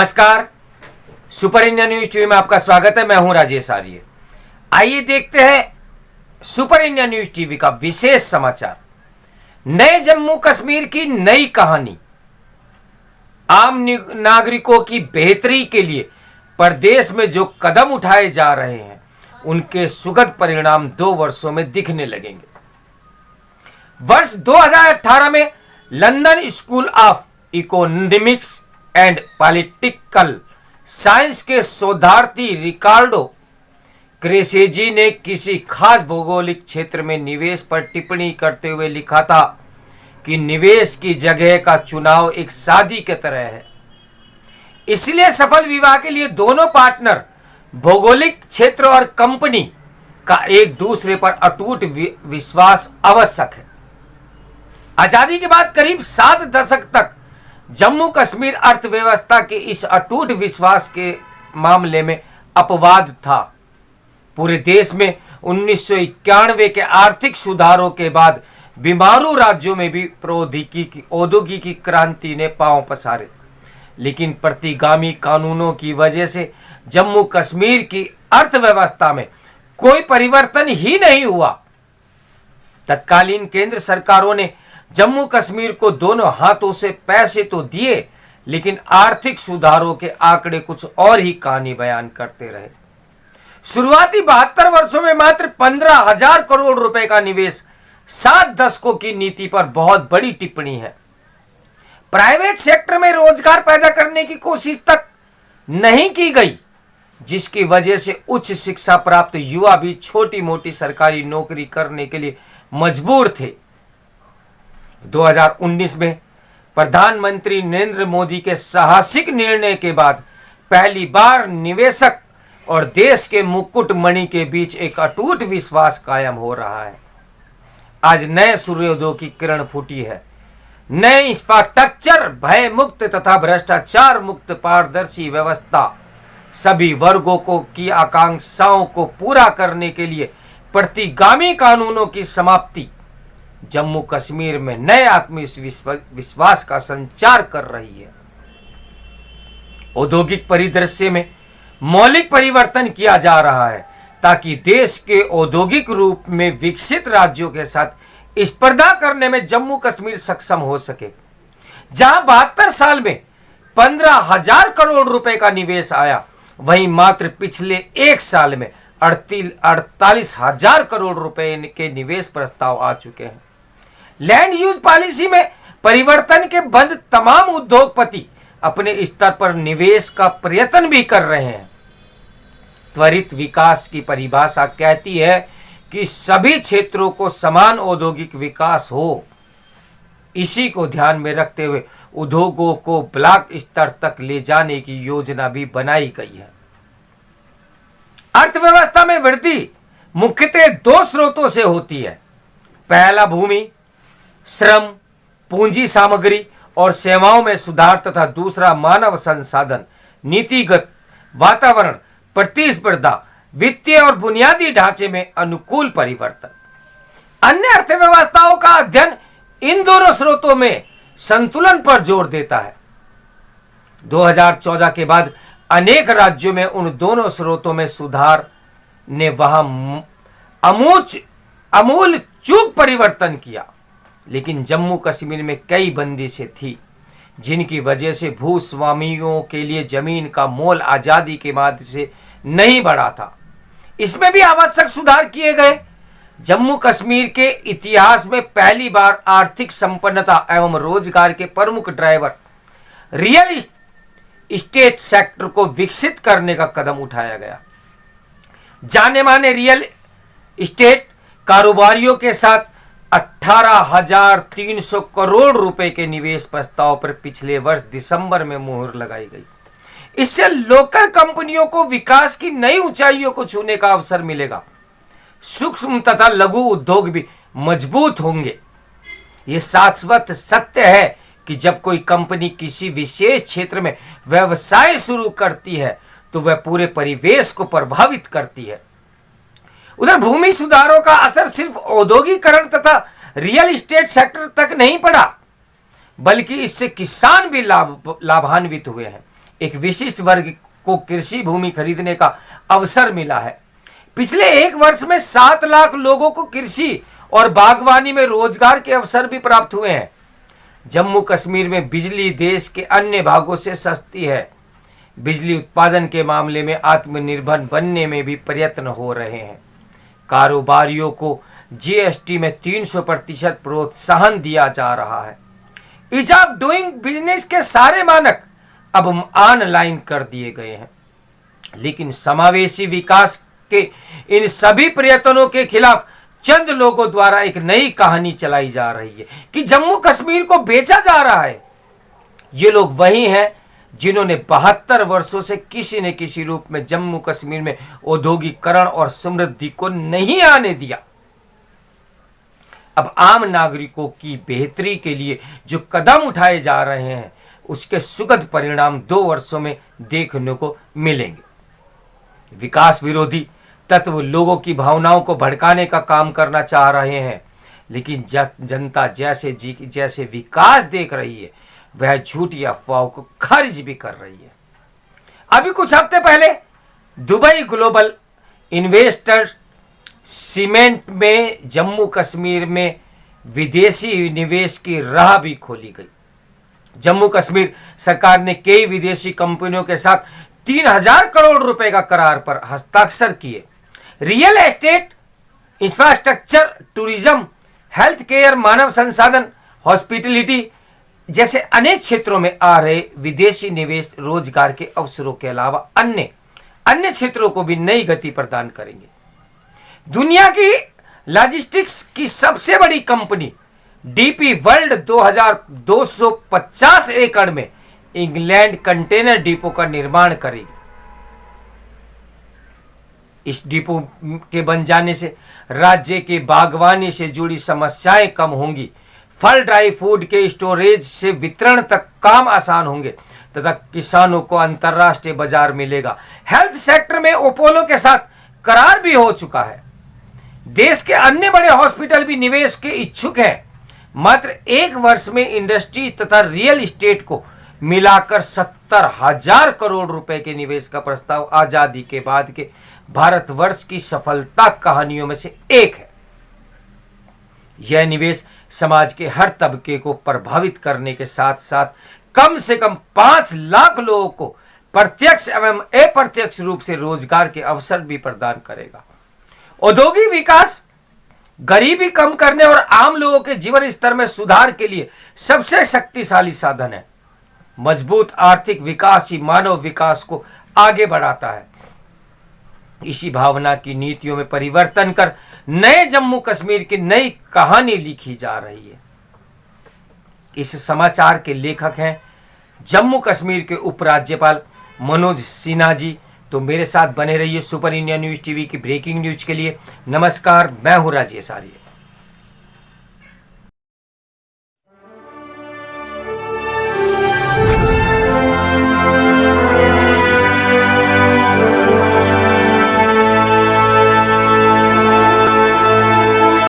नमस्कार, super India news TV में आपका स्वागत है। मैं हूं राजेश आर्य। आइए देखते हैं सुपर इंडिया न्यूज टीवी का विशेष समाचार। नए जम्मू कश्मीर की नई कहानी। आम नागरिकों की बेहतरी के लिए प्रदेश में जो कदम उठाए जा रहे हैं उनके सुखद परिणाम 2 वर्षों में दिखने लगेंगे। वर्ष 2018 में London school of economics and political science के शोधार्थी रिकार्डो क्रेसेजी ने किसी खास भौगोलिक क्षेत्र में निवेश पर टिप्पणी करते हुए लिखा था कि निवेश की जगह का चुनाव एक शादी की तरह है, इसलिए सफल विवाह के लिए दोनों पार्टनर, भौगोलिक क्षेत्र और कंपनी का एक दूसरे पर अटूट विश्वास आवश्यक है। आजादी के बाद करीब 7 दशक तक जम्मू कश्मीर अर्थव्यवस्था के इस अटूट विश्वास के मामले में अपवाद था। पूरे देश में 1991 के आर्थिक सुधारों के बाद बीमारू राज्यों में भी औद्योगिकी क्रांति ने पांव पसारे, लेकिन प्रतिगामी कानूनों की वजह से जम्मू कश्मीर की अर्थव्यवस्था में कोई परिवर्तन ही नहीं हुआ। तत्कालीन केंद्र सरकारों ने जम्मू कश्मीर को दोनों हाथों से पैसे तो दिए, लेकिन आर्थिक सुधारों के आंकड़े कुछ और ही कहानी बयान करते रहे। शुरुआती 72 वर्षों में मात्र 15,000 करोड़ रुपए का निवेश 7 दशकों की नीति पर बहुत बड़ी टिप्पणी है। प्राइवेट सेक्टर में रोजगार पैदा करने की कोशिश तक नहीं की गई, जिसकी वजह से उच्च शिक्षा प्राप्त युवा भी छोटी मोटी सरकारी नौकरी करने के लिए मजबूर थे। 2019 में प्रधानमंत्री नरेंद्र मोदी के साहसिक निर्णय के बाद पहली बार निवेशक और देश के मुकुटमणि के बीच एक अटूट विश्वास कायम हो रहा है। आज नए सूर्योदय की किरण फूटी है। नए इंफ्रास्ट्रक्चर, भय मुक्त तथा भ्रष्टाचार मुक्त पारदर्शी व्यवस्था, सभी वर्गों की आकांक्षाओं को पूरा करने के लिए प्रतिगामी कानूनों की समाप्ति जम्मू कश्मीर में नए आत्मविश्वास का संचार कर रही है। औद्योगिक परिदृश्य में मौलिक परिवर्तन किया जा रहा है ताकि देश के औद्योगिक रूप में विकसित राज्यों के साथ स्पर्धा करने में जम्मू कश्मीर सक्षम हो सके। जहां 72 साल में 15,000 करोड़ रुपए का निवेश आया, वहीं मात्र पिछले 1 साल में 48,000 करोड़ रुपए के निवेश प्रस्ताव आ चुके हैं। लैंड यूज पॉलिसी में परिवर्तन के बाद तमाम उद्योगपति अपने स्तर पर निवेश का प्रयत्न भी कर रहे हैं। त्वरित विकास की परिभाषा कहती है कि सभी क्षेत्रों को समान औद्योगिक विकास हो। इसी को ध्यान में रखते हुए उद्योगों को ब्लॉक स्तर तक ले जाने की योजना भी बनाई गई है। अर्थव्यवस्था में वृद्धि मुख्यतः 2 स्रोतों से होती है। पहला भूमि, श्रम, पूंजी, सामग्री और सेवाओं में सुधार तथा दूसरा मानव संसाधन, नीतिगत वातावरण, प्रतिस्पर्धा, वित्तीय और बुनियादी ढांचे में अनुकूल परिवर्तन। अन्य अर्थव्यवस्थाओं का अध्ययन इन दोनों स्रोतों में संतुलन पर जोर देता है। 2014 के बाद अनेक राज्यों में उन दोनों स्रोतों में सुधार ने वहां आमूल चूक परिवर्तन किया, लेकिन जम्मू कश्मीर में कई बंदिशें थी जिनकी वजह से भूस्वामियों के लिए जमीन का मोल आजादी के माध्यम से नहीं बढ़ा था। इसमें भी आवश्यक सुधार किए गए। जम्मू कश्मीर के इतिहास में पहली बार आर्थिक संपन्नता एवं रोजगार के प्रमुख ड्राइवर रियल एस्टेट सेक्टर को विकसित करने का कदम उठाया गया। जाने माने रियल एस्टेट कारोबारियों के साथ 18,300 करोड़ रुपए के निवेश प्रस्ताव पर पिछले वर्ष दिसंबर में मुहर लगाई गई। इससे लोकल कंपनियों को विकास की नई ऊंचाइयों को छूने का अवसर मिलेगा। सूक्ष्म तथा लघु उद्योग भी मजबूत होंगे। यह शाश्वत सत्य है कि जब कोई कंपनी किसी विशेष क्षेत्र में व्यवसाय शुरू करती है तो वह पूरे परिवेश को प्रभावित करती है। उधर भूमि सुधारों का असर सिर्फ औद्योगिकरण तथा रियल एस्टेट सेक्टर तक नहीं पड़ा, बल्कि इससे किसान भी लाभान्वित हुए हैं। एक विशिष्ट वर्ग को कृषि भूमि खरीदने का अवसर मिला है। पिछले 1 वर्ष में 7 लाख लोगों को कृषि और बागवानी में रोजगार के अवसर भी प्राप्त हुए हैं। जम्मू कश्मीर में बिजली देश के अन्य भागों से सस्ती है। बिजली उत्पादन के मामले में आत्मनिर्भर बनने में भी प्रयत्न हो रहे हैं। कारोबारियों को जीएसटी में 300% प्रोत्साहन दिया जा रहा है। ईज ऑफ डूइंग बिजनेस के सारे मानक अब ऑनलाइन कर दिए गए हैं। लेकिन समावेशी विकास के इन सभी प्रयत्नों के खिलाफ चंद लोगों द्वारा एक नई कहानी चलाई जा रही है कि जम्मू कश्मीर को बेचा जा रहा है। ये लोग वही हैं जिन्होंने 72 वर्षों से किसी न किसी रूप में जम्मू कश्मीर में औद्योगिकरण और समृद्धि को नहीं आने दिया। अब आम नागरिकों की बेहतरी के लिए जो कदम उठाए जा रहे हैं उसके सुखद परिणाम 2 वर्षों में देखने को मिलेंगे। विकास विरोधी तत्व लोगों की भावनाओं को भड़काने का काम करना चाह रहे हैं, लेकिन जनता जैसे विकास देख रही है वह झूठी अफवाहों को खारिज भी कर रही है। अभी कुछ हफ्ते पहले दुबई ग्लोबल इन्वेस्टर सीमेंट में जम्मू कश्मीर में विदेशी निवेश की राह भी खोली गई। जम्मू कश्मीर सरकार ने कई विदेशी कंपनियों के साथ 3000 करोड़ रुपए का करार पर हस्ताक्षर किए। Real estate, infrastructure, tourism, health care, मानव संसाधन, हॉस्पिटलिटी जैसे अनेक क्षेत्रों में आ रहे विदेशी निवेश रोजगार के अवसरों के अलावा अन्य क्षेत्रों को भी नई गति प्रदान करेंगे। दुनिया की लॉजिस्टिक्स की सबसे बड़ी कंपनी डीपी वर्ल्ड 2250 एकड़ में इंग्लैंड कंटेनर डिपो का निर्माण करेगी। इस डिपो के बन जाने से राज्य के बागवानी से जुड़ी समस्याएं कम होंगी। फल ड्राई फूड के स्टोरेज से वितरण तक काम आसान होंगे तथा किसानों को अंतर्राष्ट्रीय बाजार मिलेगा। हेल्थ सेक्टर में अपोलो के साथ करार भी हो चुका है। देश के अन्य बड़े हॉस्पिटल भी निवेश के इच्छुक हैं। मात्र 1 वर्ष में इंडस्ट्री तथा रियल एस्टेट को मिलाकर 70,000 करोड़ रुपए के निवेश का प्रस्ताव आजादी के बाद के भारतवर्ष की सफलता कहानियों में से एक है। यह निवेश समाज के हर तबके को प्रभावित करने के साथ साथ कम से कम 5 लाख लोगों को प्रत्यक्ष एवं अप्रत्यक्ष रूप से रोजगार के अवसर भी प्रदान करेगा। औद्योगिक विकास गरीबी कम करने और आम लोगों के जीवन स्तर में सुधार के लिए सबसे शक्तिशाली साधन है। मजबूत आर्थिक विकास ही मानव विकास को आगे बढ़ाता है। इसी भावना की नीतियों में परिवर्तन कर नए जम्मू कश्मीर की नई कहानी लिखी जा रही है। इस समाचार के लेखक हैं जम्मू कश्मीर के उपराज्यपाल मनोज सिन्हा जी। तो मेरे साथ बने रहिए सुपर इंडिया न्यूज टीवी की ब्रेकिंग न्यूज के लिए। नमस्कार, मैं हूं राजेश आर्य।